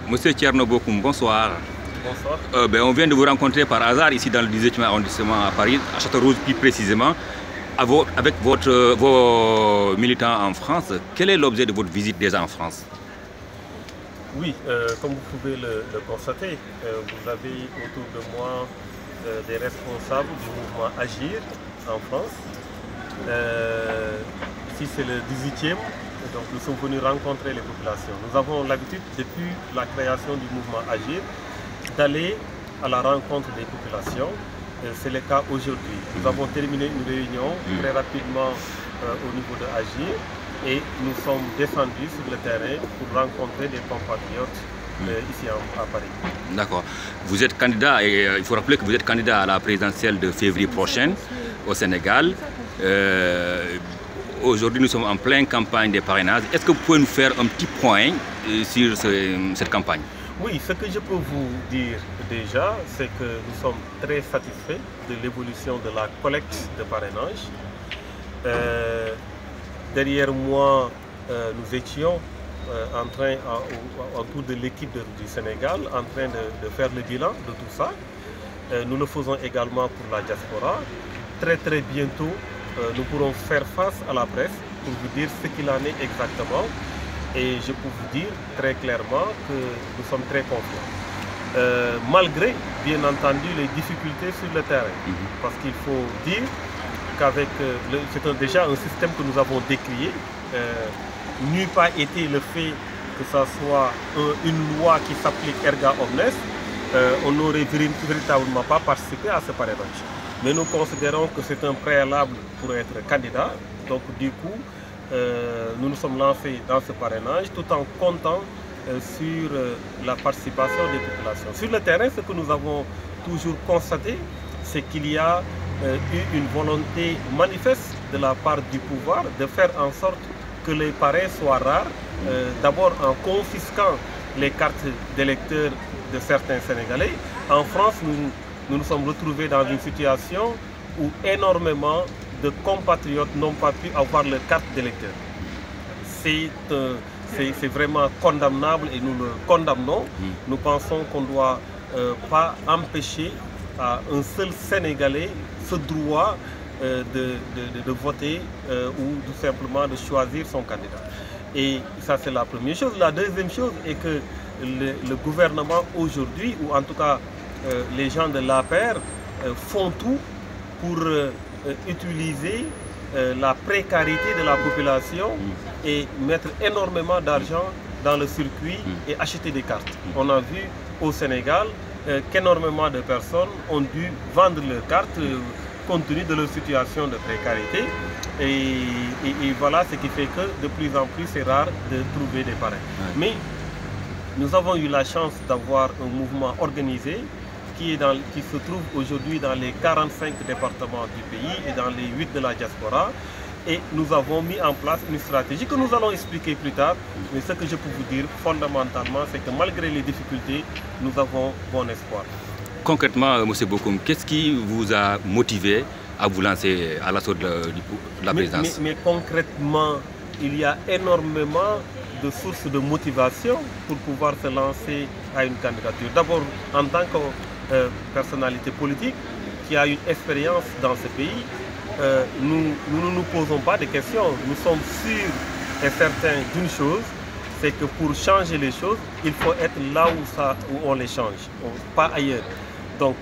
Monsieur Thierno Bokoum, bonsoir. Bonsoir. On vient de vous rencontrer par hasard ici dans le 18e arrondissement à Paris, à Châteauroux plus précisément, avec vos militants en France. Quel est l'objet de votre visite déjà en France? Oui, comme vous pouvez le constater, vous avez autour de moi des responsables du mouvement Agir en France. Ici c'est le 18e, donc nous sommes venus rencontrer les populations. Nous avons l'habitude depuis la création du mouvement Agir d'aller à la rencontre des populations. C'est le cas aujourd'hui. Nous avons terminé une réunion très rapidement au niveau de Agir et nous sommes descendus sur le terrain pour rencontrer des compatriotes ici à Paris. D'accord. Vous êtes candidat, et il faut rappeler que vous êtes candidat à la présidentielle de février prochaine au Sénégal. Aujourd'hui, nous sommes en pleine campagne des parrainages. Est-ce que vous pouvez nous faire un petit point sur cette campagne? Oui, ce que je peux vous dire déjà, c'est que nous sommes très satisfaits de l'évolution de la collecte de parrainage. Derrière moi, nous étions en train, autour de l'équipe du Sénégal, en train de faire le bilan de tout ça. Nous le faisons également pour la diaspora. Très bientôt, nous pourrons faire face à la presse pour vous dire ce qu'il en est exactement. Et je peux vous dire très clairement que nous sommes très confiants. Malgré, bien entendu, les difficultés sur le terrain. Parce qu'il faut dire qu'avec, c'est déjà un système que nous avons décrié. N'eût pas été le fait que ce soit une loi qui s'applique erga omnes, on n'aurait véritablement pas participé à ce parrainage. Mais nous considérons que c'est un préalable pour être candidat. Donc du coup, nous nous sommes lancés dans ce parrainage tout en comptant sur la participation des populations. Sur le terrain, ce que nous avons toujours constaté, c'est qu'il y a eu une volonté manifeste de la part du pouvoir de faire en sorte que les parrains soient rares, d'abord en confisquant les cartes d'électeurs de certains Sénégalais. En France, nous nous sommes retrouvés dans une situation où énormément de compatriotes n'ont pas pu avoir leur carte d'électeur. C'est vraiment condamnable et nous le condamnons. Nous pensons qu'on ne doit pas empêcher à un seul Sénégalais ce droit de voter ou tout simplement de choisir son candidat. Et ça, c'est la première chose. La deuxième chose est que le gouvernement aujourd'hui, ou en tout cas les gens de l'APR, font tout pour utiliser la précarité de la population et mettre énormément d'argent dans le circuit et acheter des cartes. On a vu au Sénégal qu'énormément de personnes ont dû vendre leurs cartes compte tenu de leur situation de précarité. Et voilà ce qui fait que de plus en plus c'est rare de trouver des parrains. Mais nous avons eu la chance d'avoir un mouvement organisé qui se trouve aujourd'hui dans les 45 départements du pays et dans les 8 de la diaspora. Et nous avons mis en place une stratégie que nous allons expliquer plus tard. Mais ce que je peux vous dire fondamentalement, c'est que malgré les difficultés, nous avons bon espoir. Concrètement, M. Bokoum, qu'est-ce qui vous a motivé à vous lancer à l'assaut de la présidence? Mais concrètement, il y a énormément de sources de motivation pour pouvoir se lancer à une candidature. D'abord, en tant que personnalité politique qui a une expérience dans ce pays, nous ne nous posons pas de questions. Nous sommes sûrs et certains d'une chose, c'est que pour changer les choses, il faut être là où on les change, pas ailleurs. Donc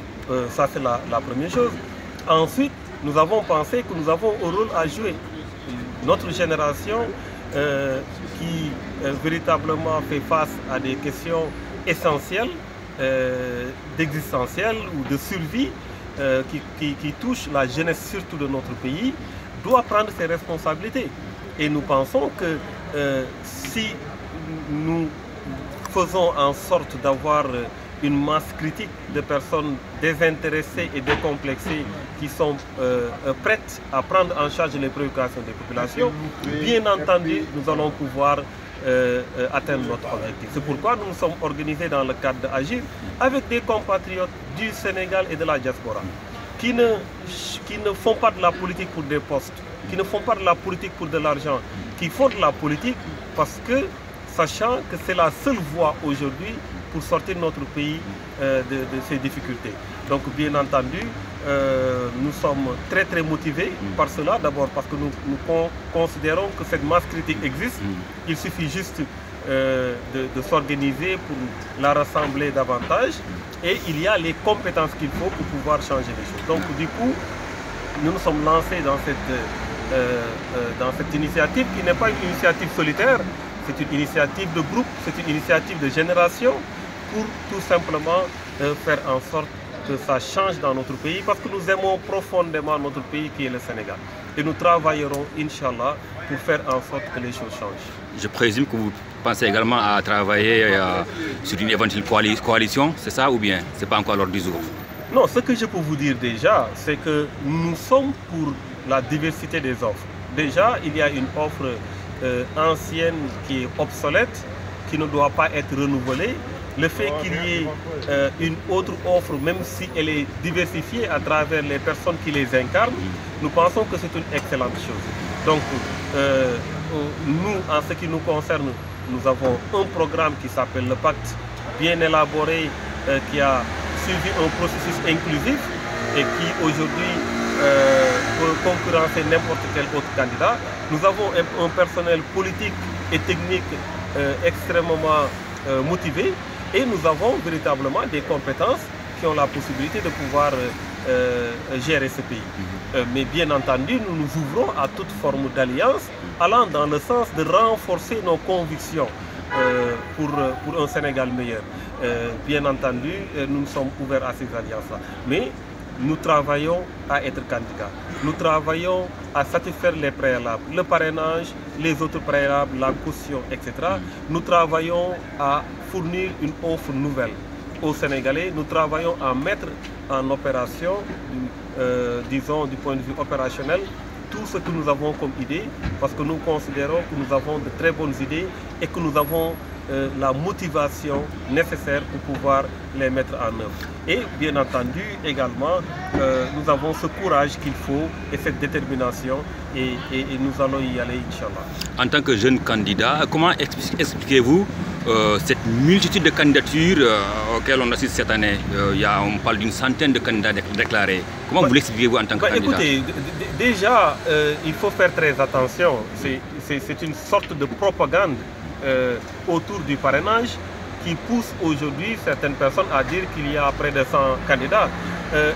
ça c'est la première chose. Ensuite, nous avons pensé que nous avons un rôle à jouer. Notre génération qui véritablement fait face à des questions essentielles, d'existentiel ou de survie, qui touchent la jeunesse surtout de notre pays, doit prendre ses responsabilités. Et nous pensons que si nous faisons en sorte d'avoir une masse critique de personnes désintéressées et décomplexées qui sont prêtes à prendre en charge les préoccupations des populations, bien entendu, nous allons pouvoir atteindre notre objectif. C'est pourquoi nous nous sommes organisés dans le cadre d'Agir avec des compatriotes du Sénégal et de la diaspora qui ne font pas de la politique pour des postes, qui ne font pas de la politique pour de l'argent, qui font de la politique parce que sachant que c'est la seule voie aujourd'hui pour sortir notre pays de ces difficultés. Donc bien entendu, nous sommes très motivés par cela, d'abord parce que nous considérons que cette masse critique existe. Il suffit juste de s'organiser pour la rassembler davantage, et il y a les compétences qu'il faut pour pouvoir changer les choses. Donc du coup, nous nous sommes lancés dans cette initiative qui n'est pas une initiative solitaire, c'est une initiative de groupe, c'est une initiative de génération pour tout simplement faire en sorte que ça change dans notre pays, parce que nous aimons profondément notre pays qui est le Sénégal. Et nous travaillerons, Inch'Allah, pour faire en sorte que les choses changent. Je présume que vous pensez également à travailler sur une éventuelle coalition, c'est ça, ou bien ce n'est pas encore l'ordre du jour? Non, ce que je peux vous dire déjà, c'est que nous sommes pour la diversité des offres. Déjà, il y a une offre ancienne qui est obsolète, qui ne doit pas être renouvelée. Le fait qu'il y ait une autre offre, même si elle est diversifiée à travers les personnes qui les incarnent, nous pensons que c'est une excellente chose. Donc, nous, en ce qui nous concerne, nous avons un programme qui s'appelle le Pacte, bien élaboré, qui a suivi un processus inclusif et qui aujourd'hui peut concurrencer n'importe quel autre candidat. Nous avons un personnel politique et technique extrêmement motivé, et nous avons véritablement des compétences qui ont la possibilité de pouvoir gérer ce pays. Mais bien entendu, nous nous ouvrons à toute forme d'alliance allant dans le sens de renforcer nos convictions pour un Sénégal meilleur. Bien entendu, nous sommes ouverts à ces alliances-là. Mais nous travaillons à être candidats. Nous travaillons à satisfaire les préalables, le parrainage, les autres préalables, la caution, etc. Nous travaillons à fournir une offre nouvelle aux Sénégalais. Nous travaillons à mettre en opération, disons du point de vue opérationnel, tout ce que nous avons comme idée, parce que nous considérons que nous avons de très bonnes idées et que nous avons la motivation nécessaire pour pouvoir les mettre en œuvre. Et bien entendu, également, nous avons ce courage qu'il faut et cette détermination, et nous allons y aller, Inch'Allah. En tant que jeune candidat, comment expliquez-vous cette multitude de candidatures auxquelles on assiste cette année? On parle d'une centaine de candidats déclarés. Comment vous l'expliquez-vous en tant que candidat? Écoutez, déjà, il faut faire très attention. C'est une sorte de propagande autour du parrainage qui pousse aujourd'hui certaines personnes à dire qu'il y a près de 100 candidats.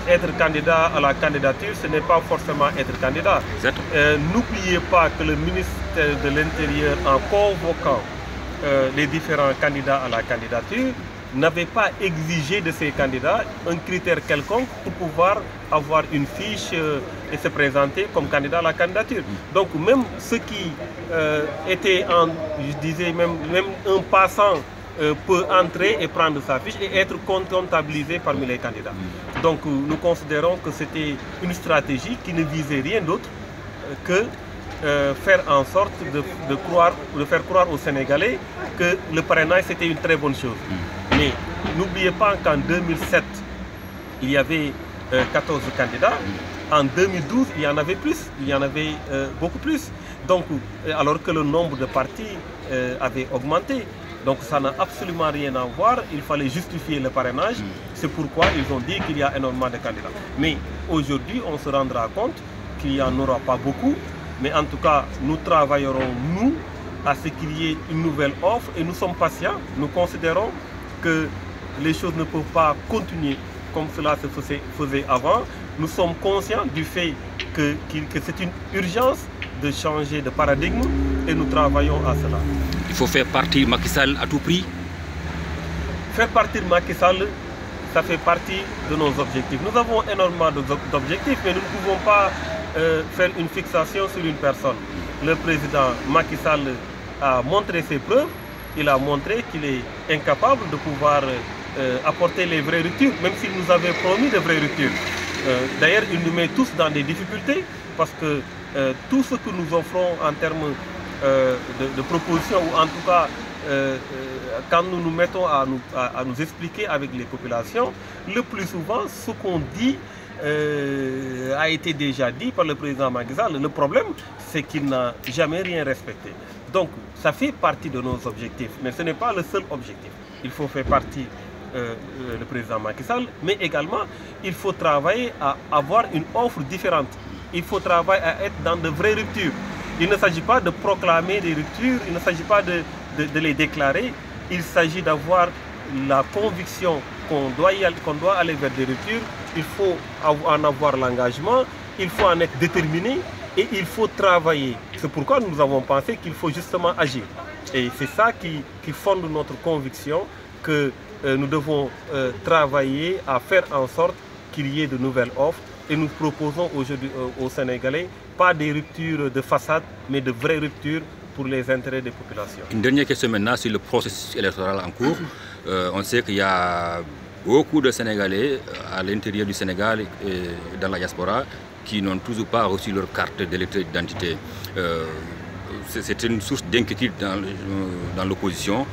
Être candidat à la candidature, ce n'est pas forcément être candidat. N'oubliez pas que le ministère de l'Intérieur, en convoquant les différents candidats à la candidature, n'avait pas exigé de ces candidats un critère quelconque pour pouvoir avoir une fiche et se présenter comme candidat à la candidature. Donc même ceux qui étaient, je disais, même un passant peut entrer et prendre sa fiche et être comptabilisé parmi les candidats. Donc nous considérons que c'était une stratégie qui ne visait rien d'autre que faire en sorte de faire croire aux Sénégalais que le parrainage c'était une très bonne chose. Mais n'oubliez pas qu'en 2007, il y avait 14 candidats. En 2012, il y en avait plus, il y en avait beaucoup plus. Donc, alors que le nombre de partis avait augmenté. Donc ça n'a absolument rien à voir, il fallait justifier le parrainage. C'est pourquoi ils ont dit qu'il y a énormément de candidats. Mais aujourd'hui, on se rendra compte qu'il n'y en aura pas beaucoup. Mais en tout cas, nous travaillerons, nous, à ce qu'il y ait une nouvelle offre, et nous sommes patients. Nous considérons que les choses ne peuvent pas continuer comme cela se faisait avant. Nous sommes conscients du fait que c'est une urgence de changer de paradigme, et nous travaillons à cela. Il faut faire partir Macky Sall à tout prix? Faire partir Macky Sall, ça fait partie de nos objectifs. Nous avons énormément d'objectifs, mais nous ne pouvons pas faire une fixation sur une personne. Le président Macky Sall a montré ses preuves. Il a montré qu'il est incapable de pouvoir apporter les vraies ruptures, même s'il nous avait promis de vraies ruptures. D'ailleurs, il nous met tous dans des difficultés, parce que tout ce que nous offrons en termes de propositions, ou en tout cas quand nous nous mettons à nous expliquer avec les populations, le plus souvent ce qu'on dit a été déjà dit par le président Macky Sall. Le problème, c'est qu'il n'a jamais rien respecté. Donc ça fait partie de nos objectifs, mais ce n'est pas le seul objectif. Il faut faire partie le président Macky Sall, mais également il faut travailler à avoir une offre différente. Il faut travailler à être dans de vraies ruptures. Il ne s'agit pas de proclamer des ruptures, il ne s'agit pas de les déclarer, il s'agit d'avoir la conviction qu'on doit aller vers des ruptures, il faut en avoir l'engagement, il faut en être déterminé et il faut travailler. C'est pourquoi nous avons pensé qu'il faut justement agir. Et c'est ça qui fonde notre conviction que nous devons travailler à faire en sorte qu'il y ait de nouvelles offres. Et nous proposons aujourd'hui aux Sénégalais pas des ruptures de façade, mais de vraies ruptures pour les intérêts des populations. Une dernière question maintenant sur le processus électoral en cours. On sait qu'il y a beaucoup de Sénégalais à l'intérieur du Sénégal et dans la diaspora qui n'ont toujours pas reçu leur carte d'électeur d'identité. C'est une source d'inquiétude dans l'opposition.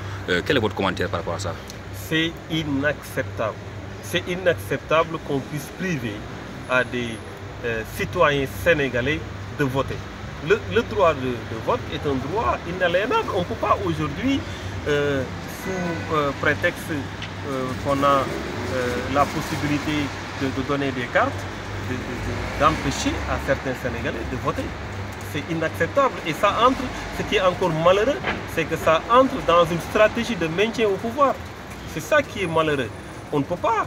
Quel est votre commentaire par rapport à ça? C'est inacceptable. C'est inacceptable qu'on puisse priver à des citoyens sénégalais de voter. Le droit de vote est un droit inaliénable. On ne peut pas aujourd'hui, sous prétexte qu'on a la possibilité de donner des cartes, d'empêcher à certains Sénégalais de voter. C'est inacceptable. Et ça entre, ce qui est encore malheureux, c'est que ça entre dans une stratégie de maintien au pouvoir. C'est ça qui est malheureux. On ne peut pas,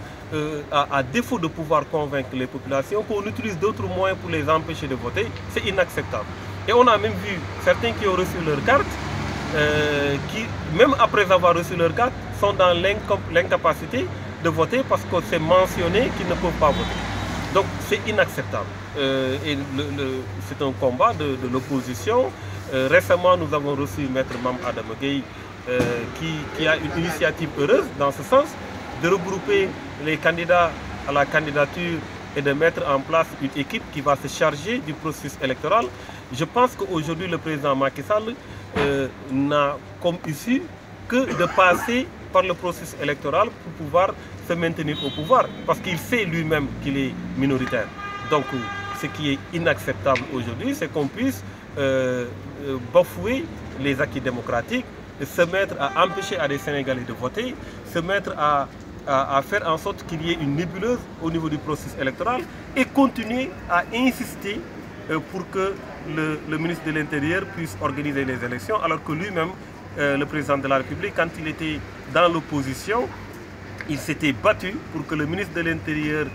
à défaut de pouvoir convaincre les populations, qu'on utilise d'autres moyens pour les empêcher de voter. C'est inacceptable. Et on a même vu certains qui ont reçu leur carte, qui, même après avoir reçu leur carte, sont dans l'incapacité de voter parce que c'est mentionné qu'ils ne peuvent pas voter. Donc c'est inacceptable. Et c'est un combat de l'opposition. Récemment, nous avons reçu Maître Mame Adama Gueye, qui a une initiative heureuse dans ce sens, de regrouper les candidats à la candidature et de mettre en place une équipe qui va se charger du processus électoral. Je pense qu'aujourd'hui, le président Macky Sall n'a comme issue que de passer par le processus électoral pour pouvoir se maintenir au pouvoir, parce qu'il sait lui-même qu'il est minoritaire. Donc, ce qui est inacceptable aujourd'hui, c'est qu'on puisse bafouer les acquis démocratiques, se mettre à empêcher à des Sénégalais de voter, se mettre à faire en sorte qu'il y ait une nébuleuse au niveau du processus électoral et continuer à insister pour que le ministre de l'Intérieur puisse organiser les élections, alors que lui-même, le président de la République, quand il était dans l'opposition, il s'était battu pour que le ministre de l'Intérieur,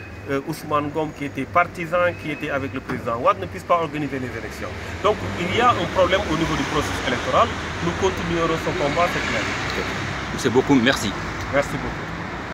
Ousmane Ngom, qui était partisan, qui était avec le président Wade, ne puisse pas organiser les élections. Donc il y a un problème au niveau du processus électoral. Nous continuerons ce combat, c'est clair. C'est beaucoup, merci. Merci beaucoup.